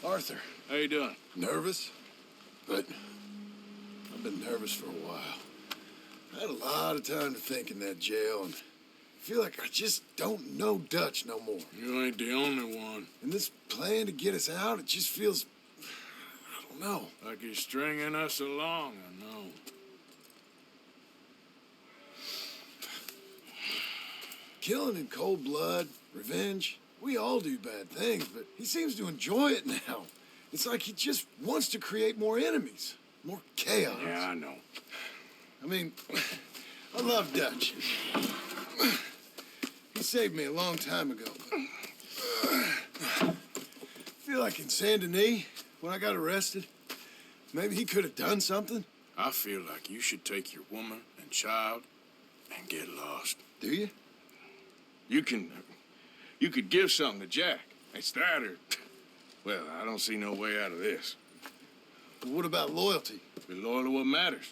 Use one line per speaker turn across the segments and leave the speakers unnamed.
Arthur.
How you doing?
Nervous? But I've been nervous for a while. I had a lot of time to think in that jail, and I feel like I just don't know Dutch no more.
You ain't the only one.
And this plan to get us out, it just feels... I don't know.
Like he's stringing us along, I know.
Killing in cold blood, revenge, we all do bad things, but he seems to enjoy it now. It's like he just wants to create more enemies, more chaos.
Yeah, I know.
I mean, I love Dutch. He saved me a long time ago, but I feel like in Saint Denis, when I got arrested, maybe he could have done something.
I feel like you should take your woman and child and get lost.
Do you?
You could give something to Jack. It's that or... Well, I don't see no way out of this.
But what about loyalty?
Be loyal to what matters.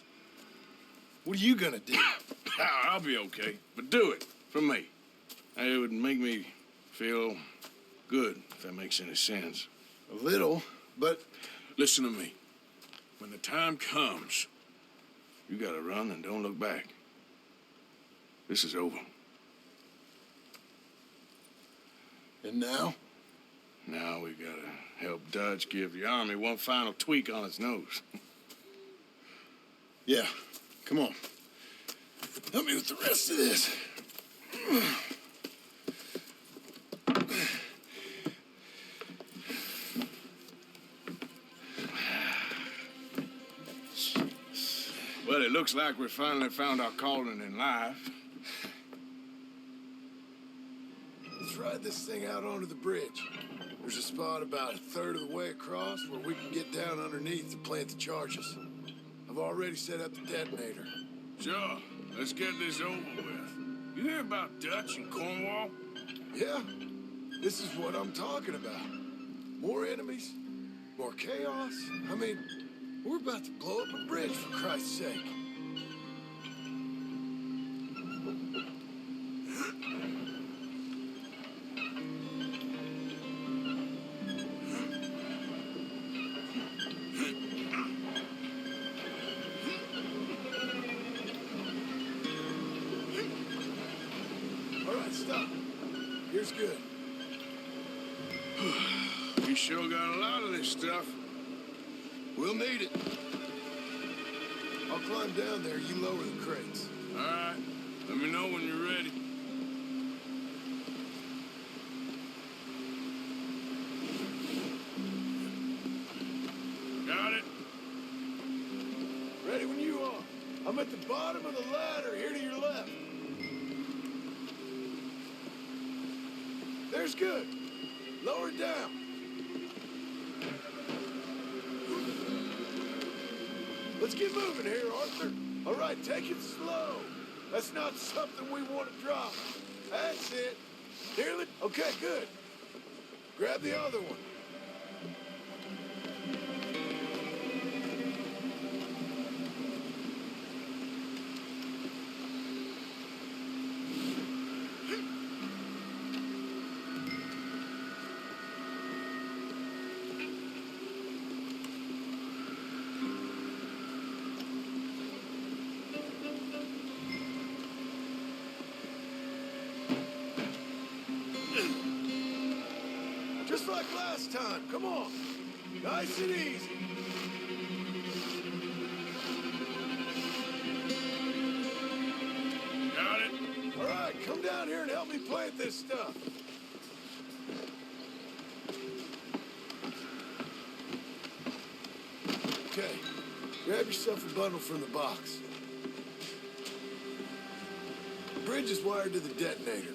What are you gonna do?
I'll be okay, but do it for me. It would make me feel good, if that makes any sense.
A little, but...
Listen to me. When the time comes, you gotta run and don't look back. This is over.
And now?
Now we gotta help Dutch give the army one final tweak on its nose.
Yeah, come on. Help me with the rest of this.
Well, it looks like we finally found our calling in life.
Let's ride this thing out onto the bridge. There's a spot about a third of the way across where we can get down underneath to plant the charges. I've already set up the detonator.
Sure, let's get this over with. You hear about Dutch and Cornwall?
Yeah, this is what I'm talking about. More enemies, more chaos. I mean, we're about to blow up a bridge, for Christ's sake. All right, stop. Here's good.
You sure got a lot of this stuff.
We'll need it. I'll climb down there, you lower the crates.
All right, let me know when you're ready. Got it?
Ready when you are. I'm at the bottom of the ladder, here to your left. There's good. Lower it down. Let's get moving here, Arthur. All right, take it slow. That's not something we want to drop. That's it. Nearly. Okay, good. Grab the other one. Just like last time. Come on. Nice and easy.
Got it?
All right, come down here and help me plant this stuff. Okay, grab yourself a bundle from the box. The bridge is wired to the detonator.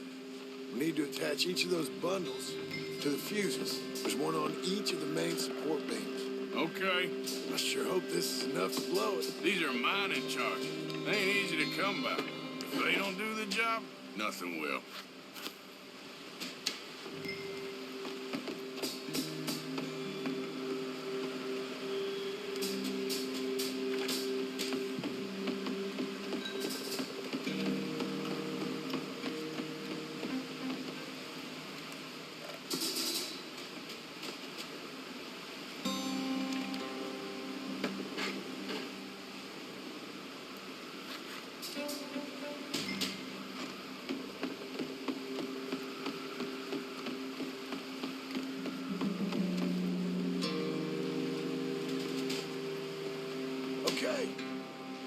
We need to attach each of those bundles to the fuses. There's one on each of the main support beams.
Okay.
I sure hope this is enough to blow it.
These are mining charges. They ain't easy to come by. If they don't do the job, nothing will.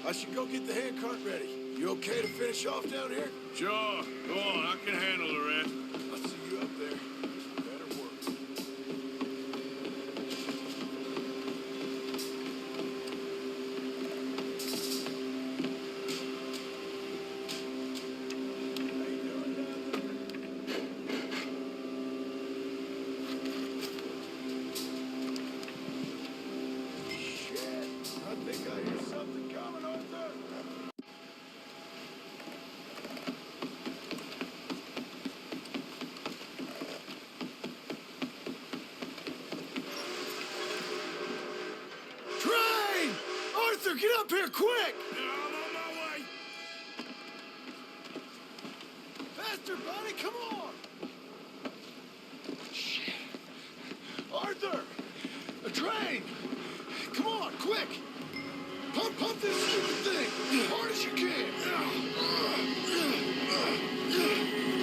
I should go get the handcart ready. You okay to finish off down here?
Sure. Go on, I can handle the rest.
I'll see you up there. Better work. How you doing down there? Shit. I think I hear something coming, Arthur. Train! Arthur, get up here quick!
I'm on my way.
Faster, buddy, come on! Shit. Arthur! A train! Come on, quick! Pump this stupid thing as hard as you can!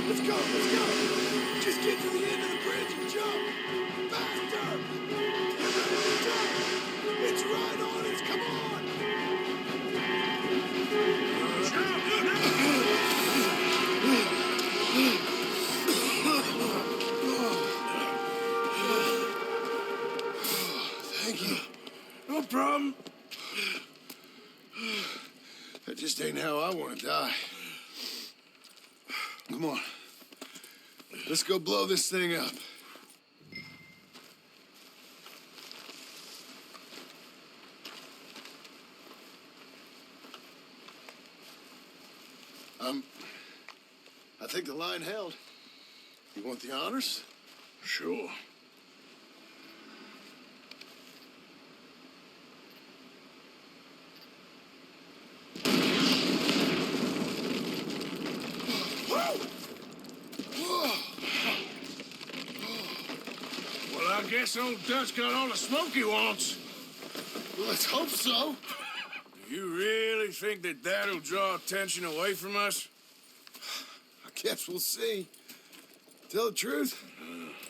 Let's go, let's go! Just get to the end of the bridge and jump! Faster! Get ready to jump! It's right on us, come on! Thank you.
No problem.
That just ain't how I want to die. Come on. Let's go blow this thing up. I think the line held. You want the honors?
Sure. Well, I guess old Dutch got all the smoke he wants.
Well, let's hope so.
Do you really think that that'll draw attention away from us?
I guess we'll see. Tell the truth,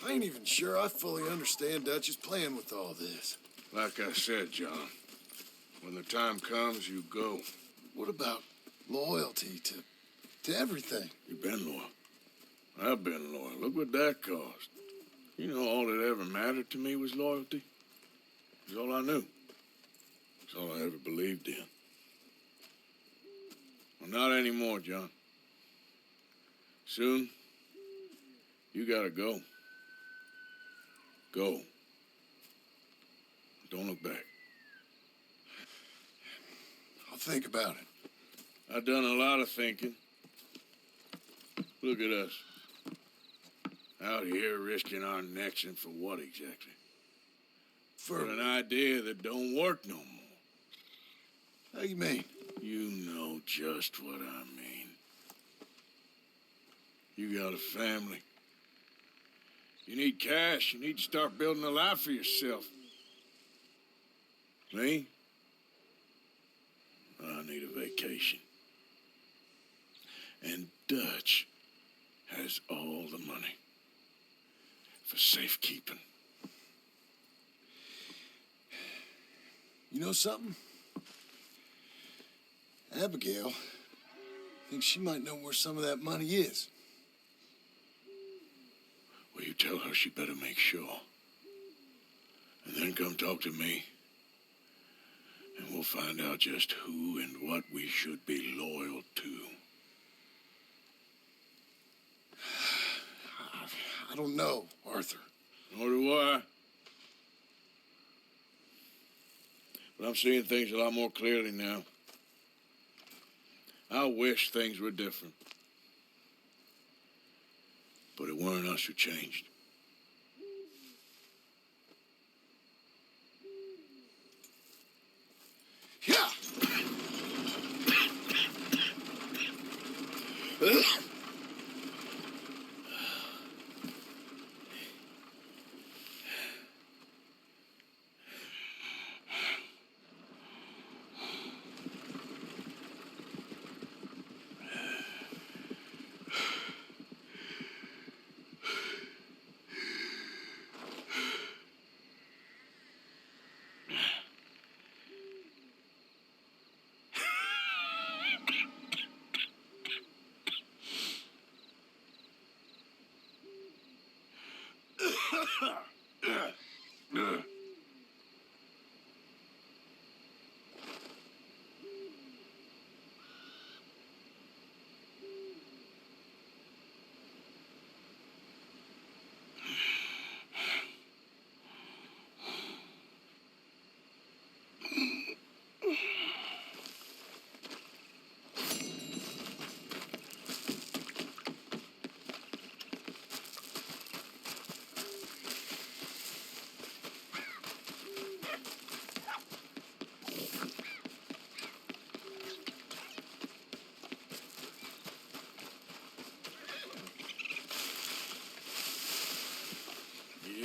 I ain't even sure I fully understand Dutch's plan with all this.
Like I said, John, when the time comes, you go.
What about loyalty to everything?
You've been loyal. I've been loyal. Look what that cost. You know, all that ever mattered to me was loyalty. It's all I knew. It's all I ever believed in. Well, not anymore, John. Soon, you gotta go. Go. Don't look back.
I'll think about it.
I've done a lot of thinking. Look at us. Out here risking our necks, and for what exactly? For an idea that don't work no more.
How you mean?
You know just what I mean. You got a family. You need cash. You need to start building a life for yourself. Me? I need a vacation. And Dutch has all the money for safekeeping.
You know something? Abigail thinks she might know where some of that money is.
Well, you tell her she better make sure. And then come talk to me. And we'll find out just who and what we should be loyal to.
I don't know, Arthur.
Nor do I. But I'm seeing things a lot more clearly now. I wish things were different. But it weren't us who changed.
Yeah!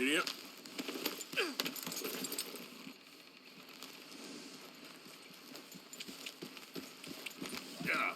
Idiot. Yeah.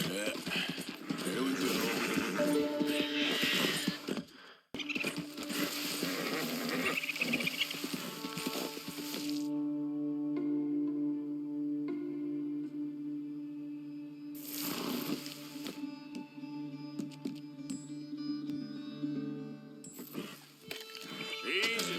Yeah. Here we go. Easy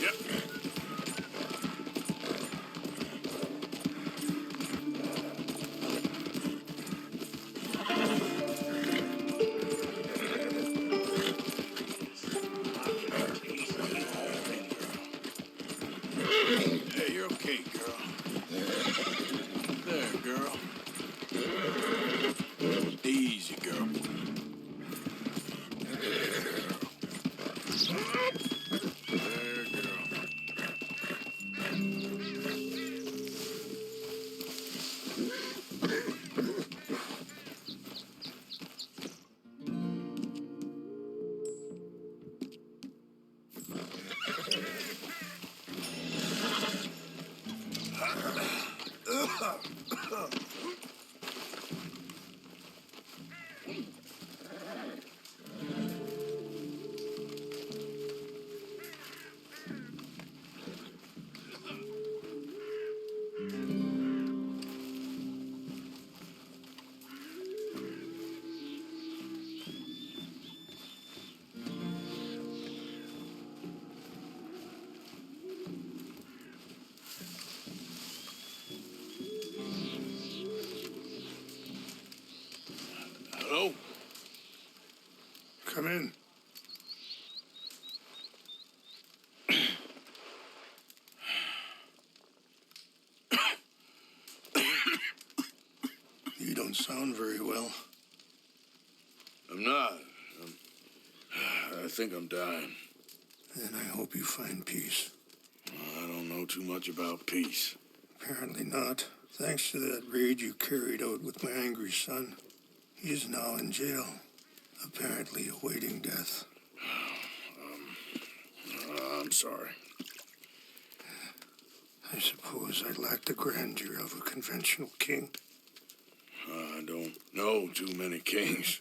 Yep. Hey, you're okay, girl. There, girl. Easy, girl. There, girl.
sound very well.
I'm not. I think I'm dying.
Then I hope you find peace.
I don't know too much about peace.
Apparently not. Thanks to that raid you carried out with my angry son. He is now in jail, apparently awaiting death.
I'm sorry.
I suppose I lack the grandeur of a conventional king.
I don't know too many kings.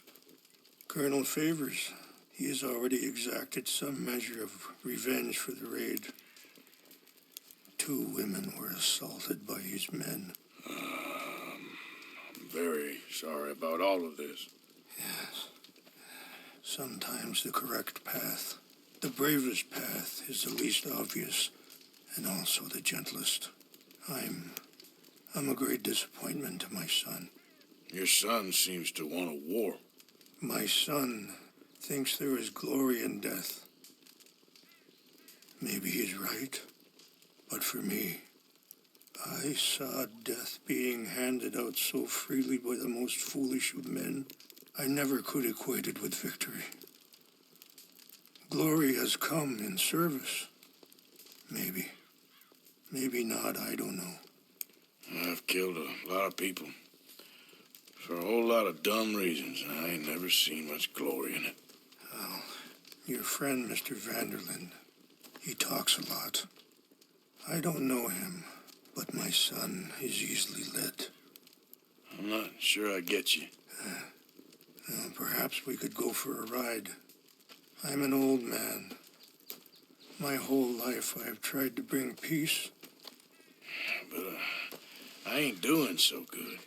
Colonel Favors, he has already exacted some measure of revenge for the raid. 2 women were assaulted by his men.
I'm very sorry about all of this.
Yes. Sometimes the correct path, the bravest path, is the least obvious and also the gentlest. I'm a great disappointment to my son.
Your son seems to want a war.
My son thinks there is glory in death. Maybe he's right, but for me, I saw death being handed out so freely by the most foolish of men. I never could equate it with victory. Glory has come in service. Maybe. Maybe not, I don't know.
I've killed a lot of people for a whole lot of dumb reasons, and I ain't never seen much glory in it.
Well, your friend, Mr. Vanderlyn, he talks a lot. I don't know him, but my son is easily led.
I'm not sure I get you.
Well, perhaps we could go for a ride. I'm an old man. My whole life I have tried to bring peace.
But I ain't doing so good.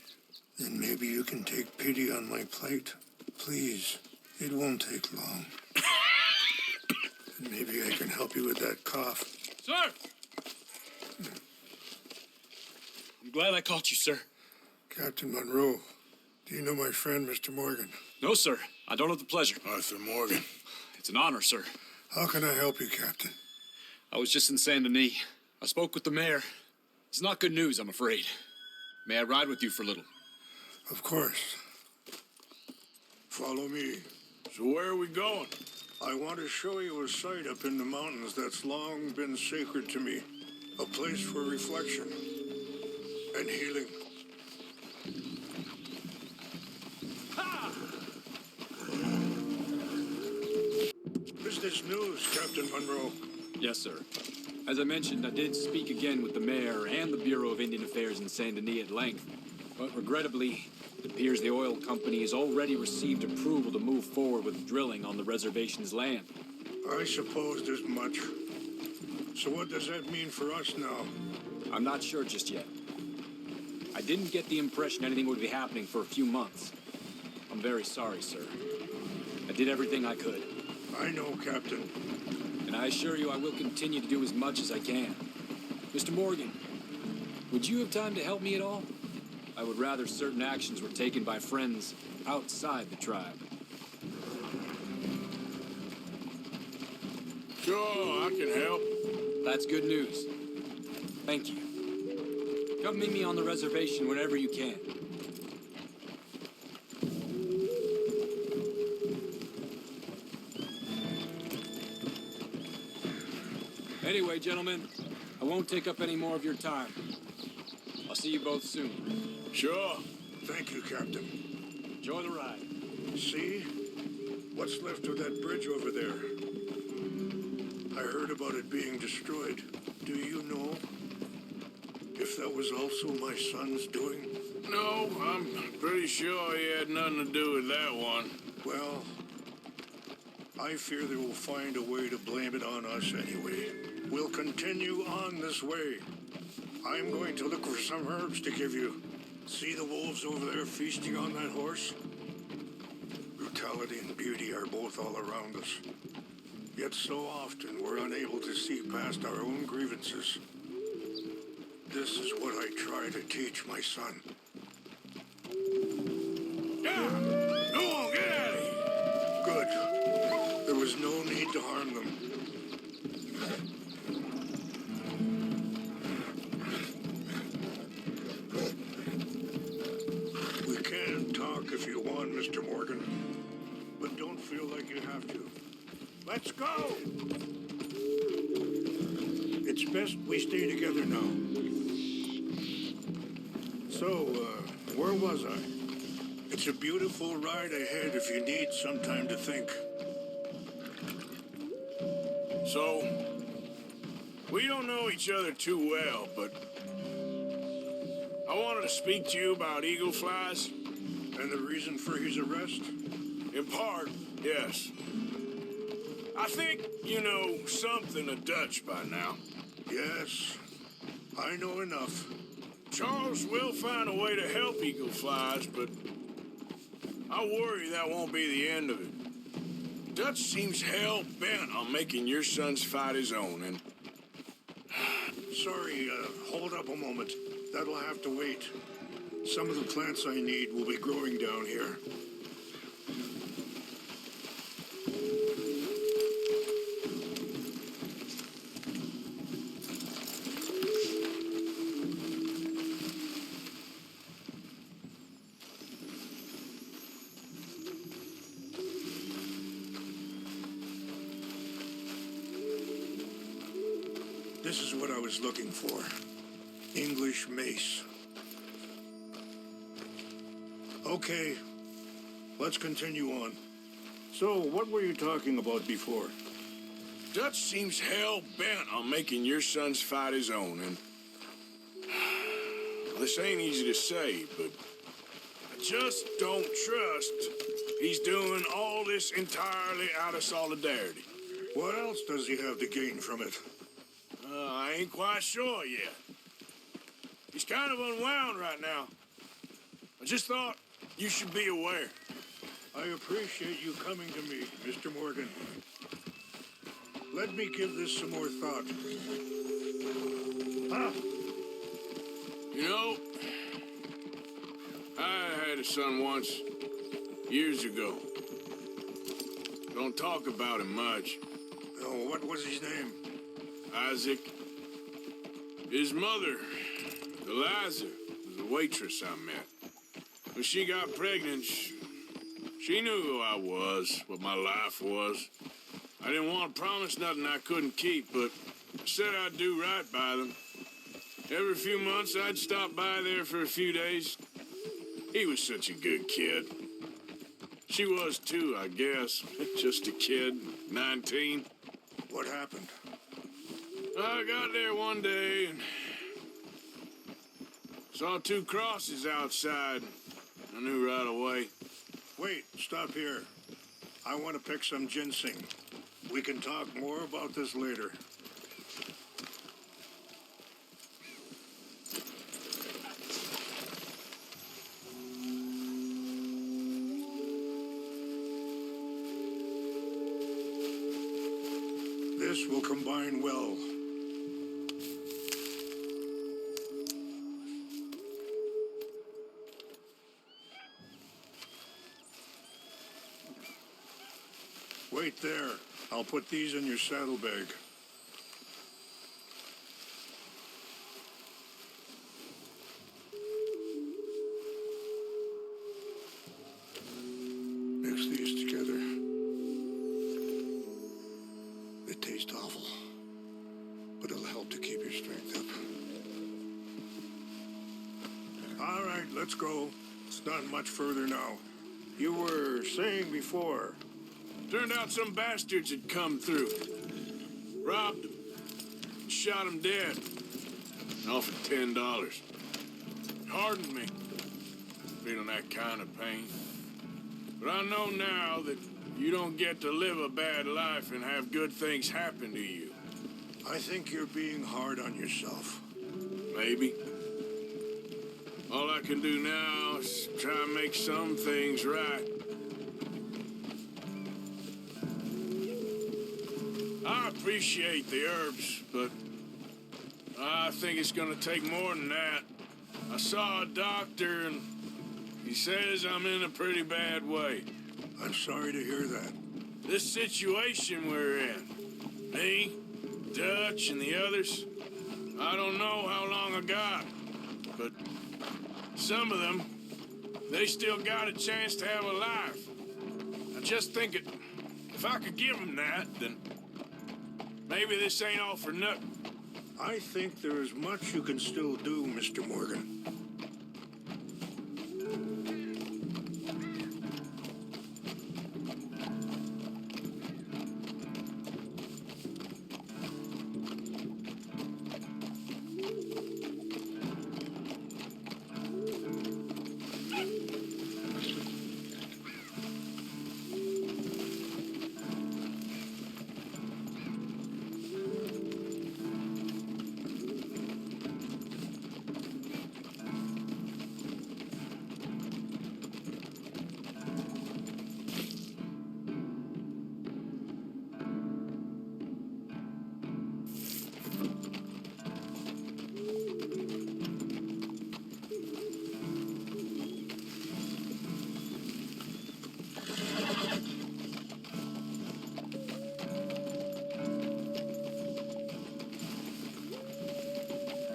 Then maybe you can take pity on my plight. Please, it won't take long. And maybe I can help you with that cough.
Sir! I'm glad I caught you, sir.
Captain Monroe, do you know my friend, Mr. Morgan?
No, sir. I don't have the pleasure.
Arthur Morgan.
It's an honor, sir.
How can I help you, Captain?
I was just in Saint Denis. I spoke with the mayor. It's not good news, I'm afraid. May I ride with you for a little?
Of course. Follow me.
So where are we going?
I want to show you a site up in the mountains that's long been sacred to me. A place for reflection and healing.
Ha!
Business news, Captain Monroe.
Yes, sir. As I mentioned, I did speak again with the mayor and the Bureau of Indian Affairs in Saint Denis at length. But regrettably, it appears the oil company has already received approval to move forward with drilling on the reservation's land.
I supposed as much. So what does that mean for us now?
I'm not sure just yet. I didn't get the impression anything would be happening for a few months. I'm very sorry, sir. I did everything I could.
I know, Captain.
And I assure you I will continue to do as much as I can. Mr. Morgan, would you have time to help me at all? I would rather certain actions were taken by friends outside the tribe.
Sure, I can help.
That's good news. Thank you. Come meet me on the reservation whenever you can. Anyway, gentlemen, I won't take up any more of your time. I'll see you both soon.
Sure.
Thank you, Captain.
Enjoy the ride.
See? What's left of that bridge over there? I heard about it being destroyed. Do you know if that was also my son's doing?
No, I'm pretty sure he had nothing to do with that one.
Well, I fear they will find a way to blame it on us anyway. We'll continue on this way. I'm going to look for some herbs to give you. See the wolves over there feasting on that horse? Brutality and beauty are both all around us. Yet so often we're unable to see past our own grievances. This is what I try to teach my son.
Yeah! Go on, get out of here!
Good. There was no need to harm them. We can't feel like you have to. Let's go! It's best we stay together now. So, where was I? It's a beautiful ride ahead if you need some time to think.
So, we don't know each other too well, but I wanted to speak to you about eagle flies.
And the reason for his arrest?
In part, yes. I think you know something of Dutch by now.
Yes, I know enough.
Charles will find a way to help eagle flies, but I worry that won't be the end of it. Dutch seems hell-bent on making your son's fight his own, and...
Sorry, hold up a moment. That'll have to wait. Some of the plants I need will be growing down here. This is what I was looking for. English mace. Okay, let's continue on. So, what were you talking about before?
Dutch seems hell-bent on making your son's fight his own, and... This ain't easy to say, but... I just don't trust he's doing all this entirely out of solidarity.
What else does he have to gain from it?
I ain't quite sure yet. He's kind of unwound right now. I just thought you should be aware.
I appreciate you coming to me, Mr. Morgan. Let me give this some more thought. Ah!
You know, I had a son once, years ago. Don't talk about him much.
Oh, what was his name?
Isaac. His mother, Eliza, was a waitress I met. When she got pregnant, she knew who I was, what my life was. I didn't want to promise nothing I couldn't keep, but I said I'd do right by them. Every few months, I'd stop by there for a few days. He was such a good kid. She was too, I guess. Just a kid, 19.
What happened?
I got there one day and saw two crosses outside. I knew right away.
Wait, stop here. I want to pick some ginseng. We can talk more about this later. This will combine well. Wait there. I'll put these in your saddlebag. Mix these together. They taste awful, but it'll help to keep your strength up. All right, let's go. It's not much further now. You were saying before...
Turned out some bastards had come through. Robbed him. Shot him dead. And offered $10. Hardened me. Feeling that kind of pain. But I know now that you don't get to live a bad life and have good things happen to you.
I think you're being hard on yourself.
Maybe. All I can do now is try and make some things right. I appreciate the herbs, but I think it's gonna take more than that. I saw a doctor and he says I'm in a pretty bad way.
I'm sorry to hear that.
This situation we're in, me, Dutch, and the others, I don't know how long I got, but some of them, they still got a chance to have a life. I just think If I could give him that, then maybe this ain't all for nothing.
I think there is much you can still do, Mr. Morgan.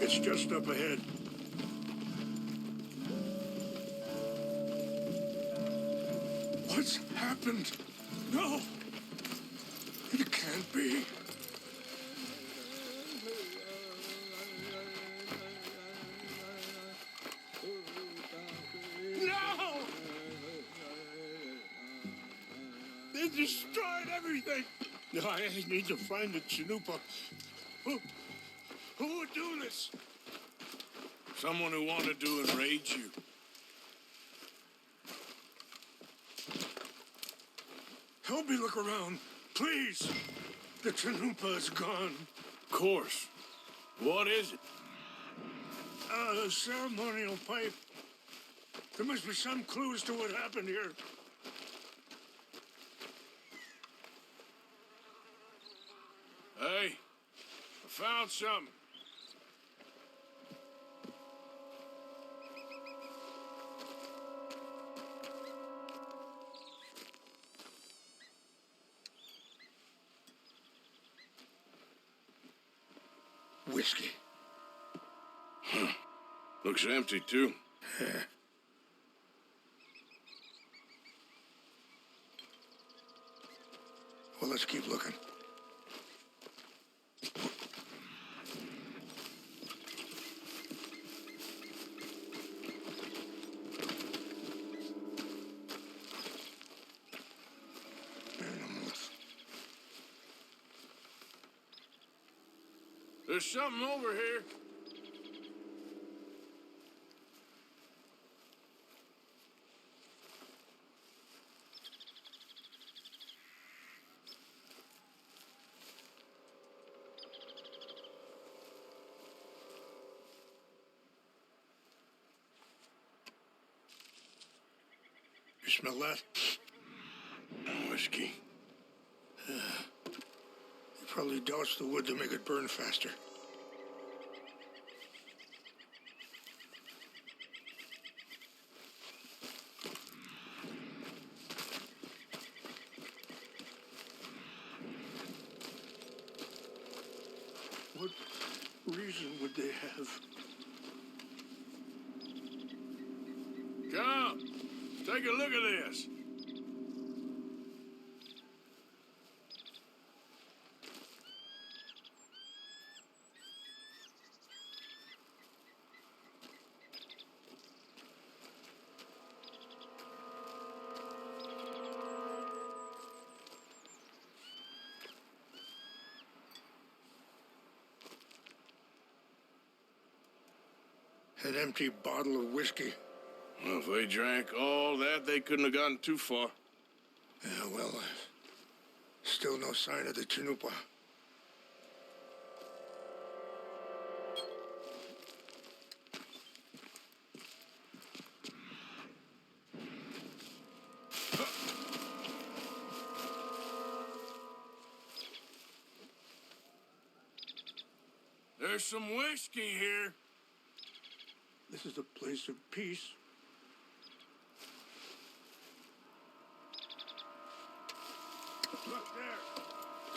It's just up ahead. What's happened? No! It can't be. No! They destroyed everything! I need to find the Chanupa. Who would do this?
Someone who wanted to enrage you.
Help me look around, please. The Chanupa is gone.
Of course. What is it?
A ceremonial pipe. There must be some clues to what happened here.
Hey, I found something.
Whiskey.
Looks empty, too.
Well, let's keep looking. Animals.
There's something over here.
You smell that?
Whiskey.
You probably doused the wood to make it burn faster. What reason would they have?
Come, take a look at this.
An empty bottle of whiskey.
Well, if they drank all that, they couldn't have gotten too far.
Yeah, well, still no sign of the Chanupa.
There's some whiskey here.
This is a place of peace. Look there.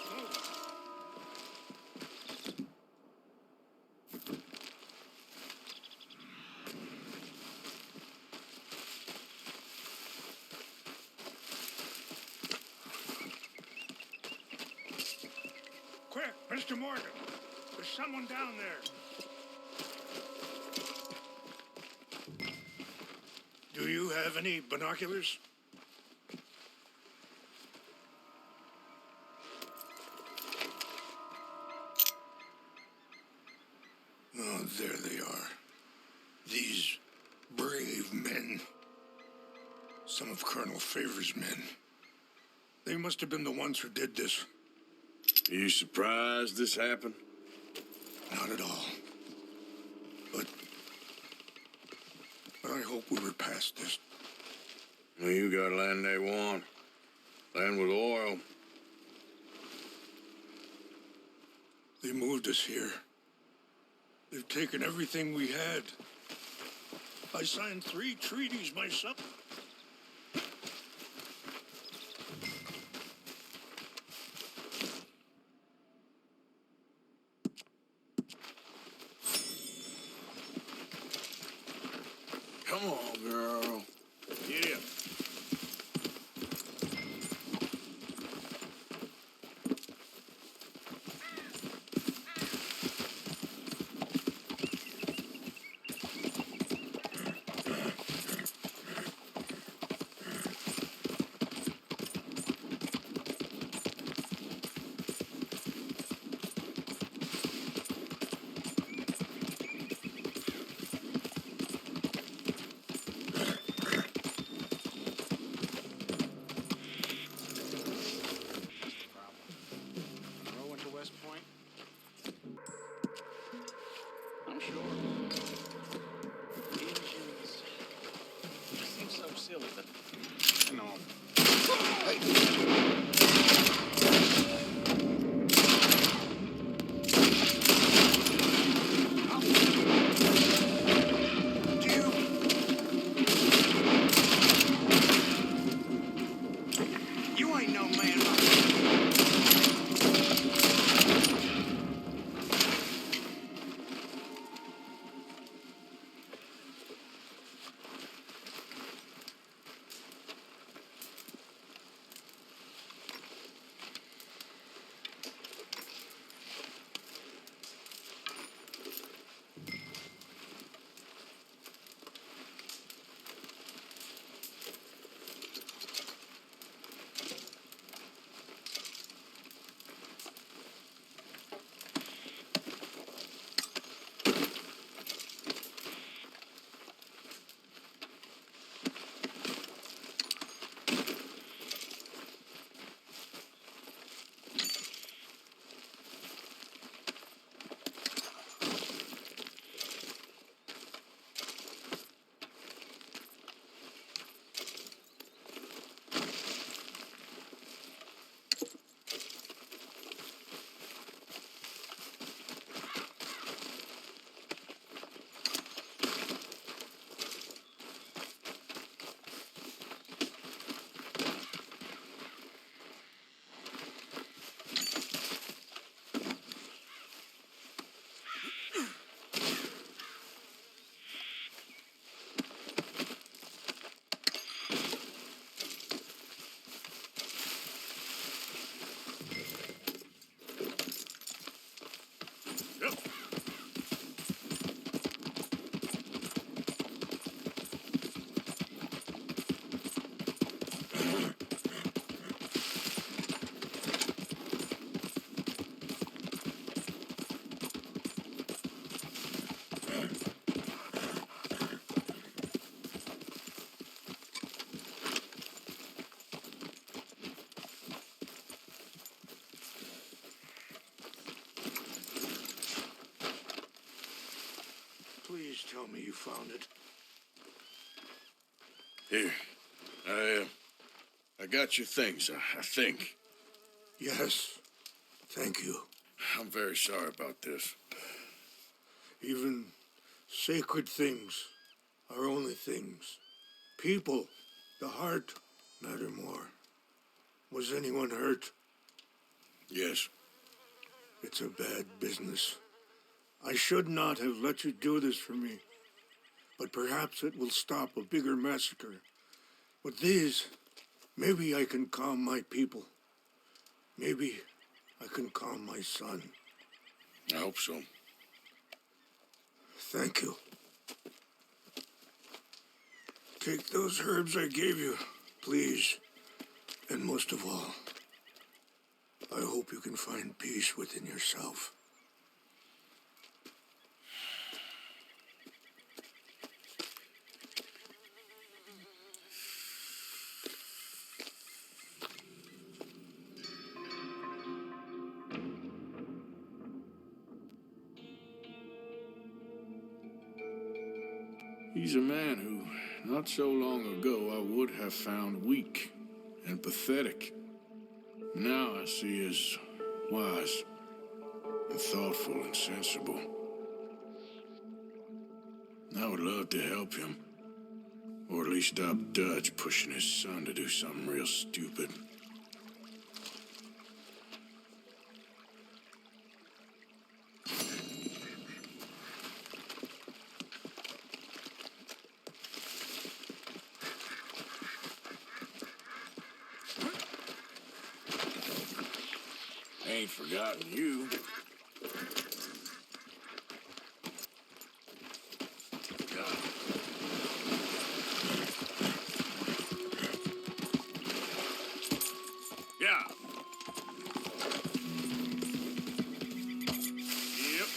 Smoke. There's someone down there. Do you have any binoculars? Oh, there they are. These brave men. Some of Colonel Favor's men. They must have been the ones who did this.
Are you surprised this happened?
Not at all. But I hope we were past this.
Well, you got land they want. Land with oil.
They moved us here. They've taken everything we had. I signed 3 treaties myself.
Come on, girl. Yeah.
I'm sure. Engines seem so silly, but you know. You ain't no man.
Please tell me you found it.
Here. I got your things, I think.
Yes. Thank you.
I'm very sorry about this.
Even sacred things are only things. People, the heart, matter more. Was anyone hurt?
Yes.
It's a bad business. I should not have let you do this for me. But perhaps it will stop a bigger massacre. With these, maybe I can calm my people. Maybe I can calm my son.
I hope so.
Thank you. Take those herbs I gave you, please. And most of all, I hope you can find peace within yourself.
He's a man who, not so long ago, I would have found weak and pathetic. Now I see as wise and thoughtful and sensible. I would love to help him, or at least stop Dutch pushing his son to do something real stupid. Ain't forgotten you. Yeah. Yep.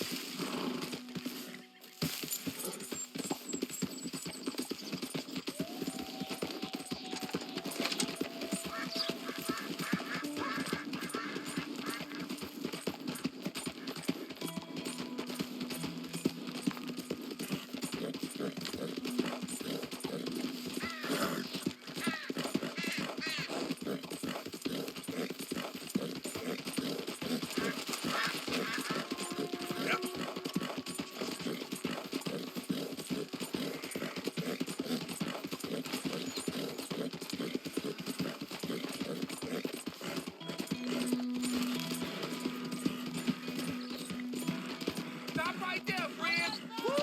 Stop right there, friends. Woo!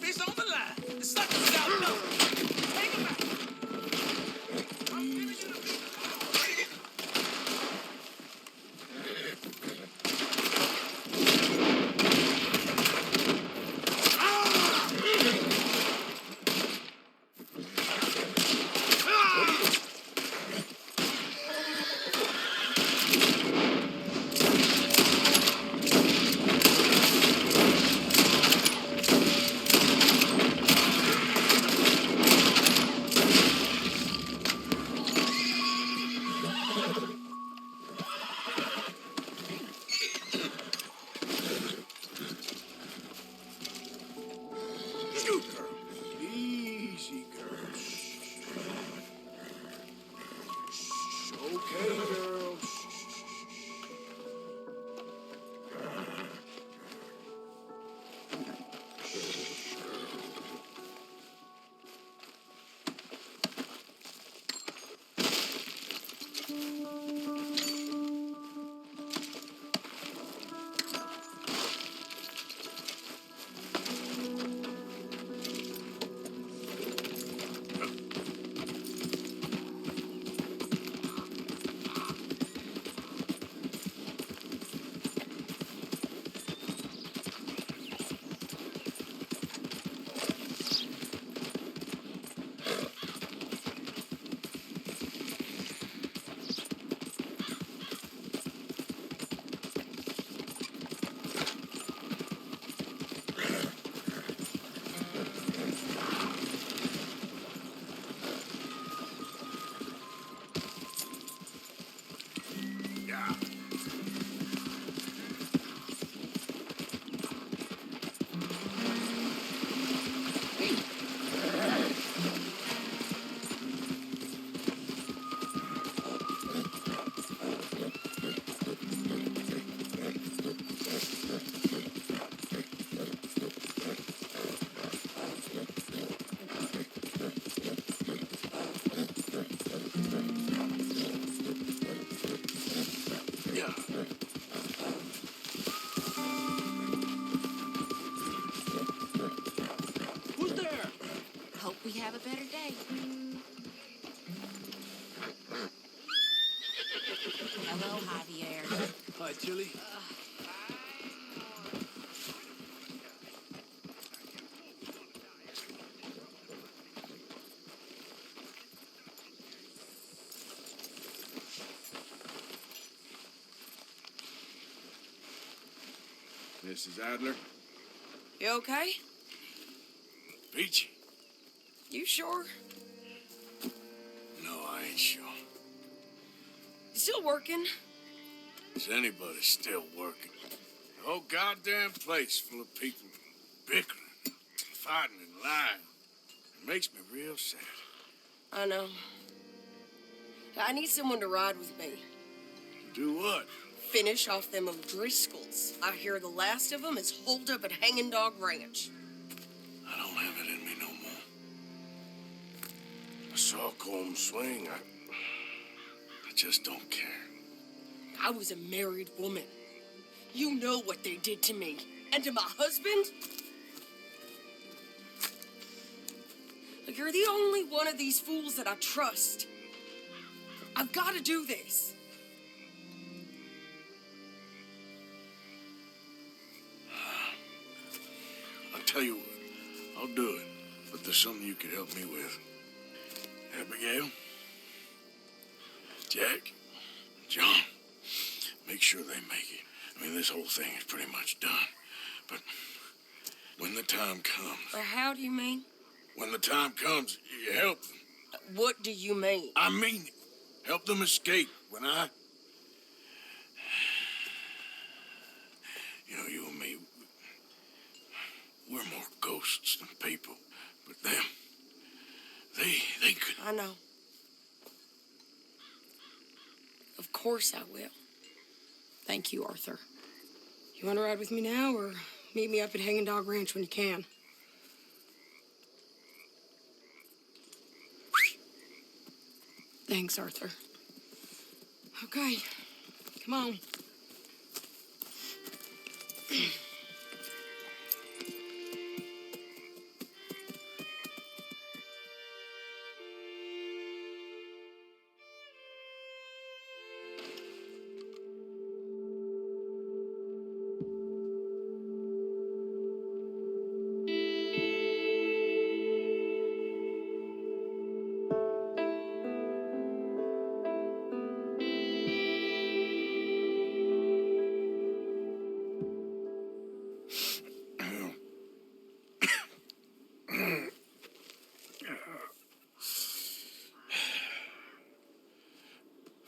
Fish on the line. The sucker's got low. Take him out. I'm giving you the beat.
Shoot, girl. Easy, girl. Shh. Shh. Okay, girl. Shh.
Who's there?
Hope we have a better day. Hello, Javier.
Hi, Chili.
Mrs. Adler?
You okay?
Peachy?
You sure?
No, I ain't sure.
You still working?
Is anybody still working? The whole goddamn place full of people bickering, fighting, and lying. It makes me real sad.
I know. I need someone to ride with me.
Do what?
Finish off them O'Driscolls. I hear the last of them is holed up at Hanging Dog Ranch.
I don't have it in me no more. I saw Colm swing. I just don't care.
I was a married woman. You know what they did to me. And to my husband? Look, you're the only one of these fools that I trust. I've got to do this.
I'll tell you what. I'll do it. But there's something you could help me with. Abigail? Jack? John? Make sure they make it. I mean, this whole thing is pretty much done. But when the time comes...
How do you mean?
When the time comes, you help them.
What do you mean?
I mean it. Help them escape. When I... You know, you and me, we're more ghosts than people. But them, they could...
I know. Of course I will. Thank you, Arthur. You want to ride with me now, or meet me up at Hanging Dog Ranch when you can? Thanks, Arthur. Okay, come on.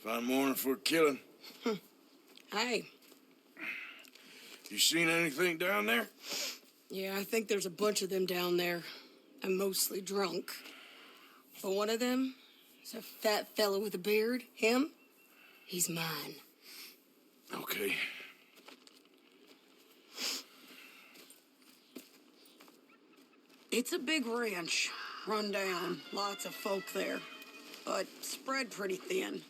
Fine morning for a killing.
Hey.
You seen anything down there?
Yeah, I think there's a bunch of them down there. I'm mostly drunk. But one of them is a fat fella with a beard. Him, he's mine.
Okay.
It's a big ranch, run down, lots of folk there, but spread pretty thin.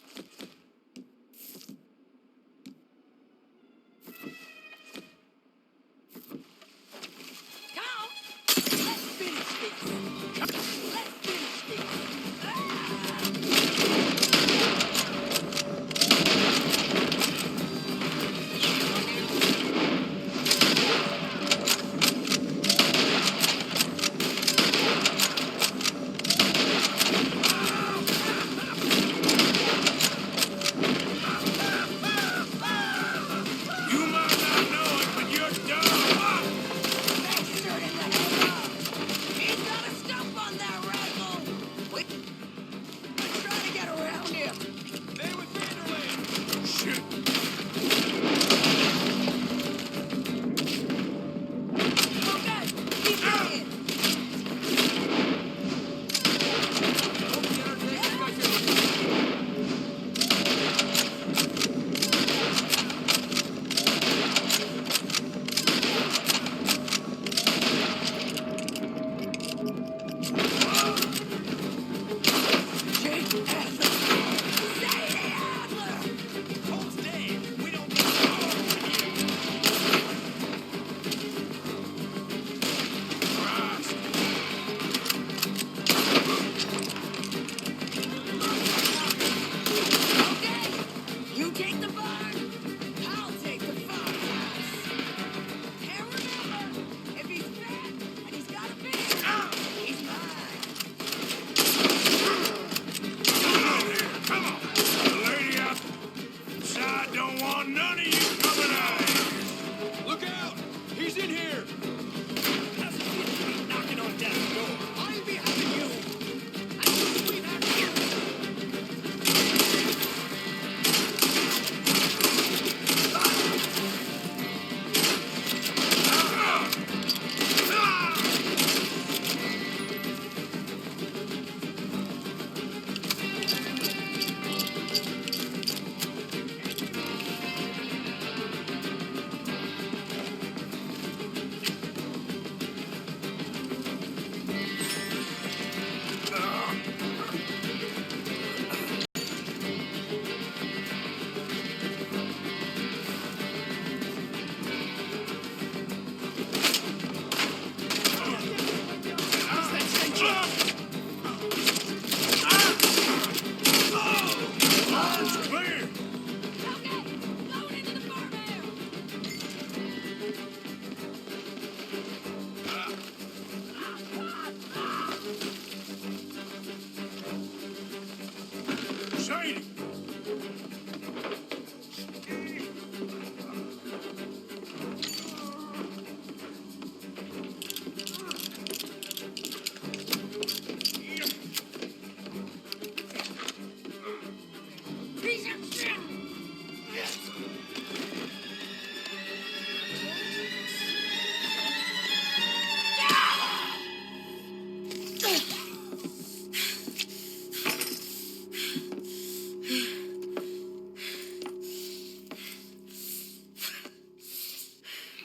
SADIE!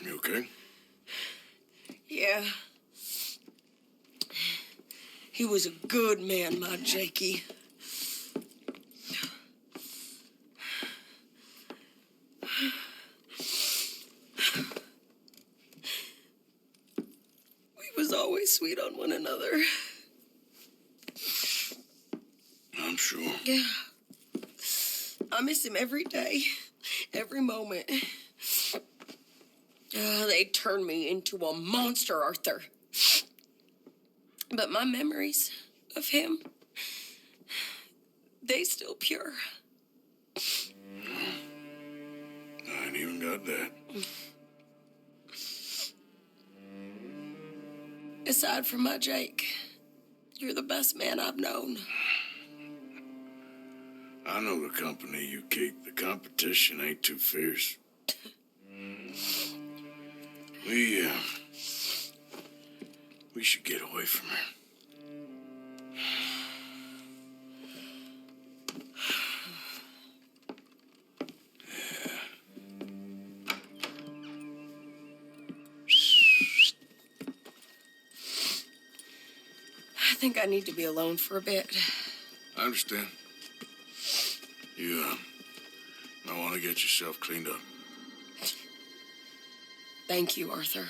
You okay?
Yeah. He was a good man, my Jakey. We was always sweet on one another.
I'm sure.
Yeah. I miss him every day, every moment. They turned me into a monster, Arthur. But my memories of him, they still pure.
I ain't even got that.
Aside from my Jake, you're the best man I've known.
I know the company you keep. The competition ain't too fierce. We should get away from her.
I think I need to be alone for a bit.
I understand. You, might want to get yourself cleaned up.
Thank you, Arthur.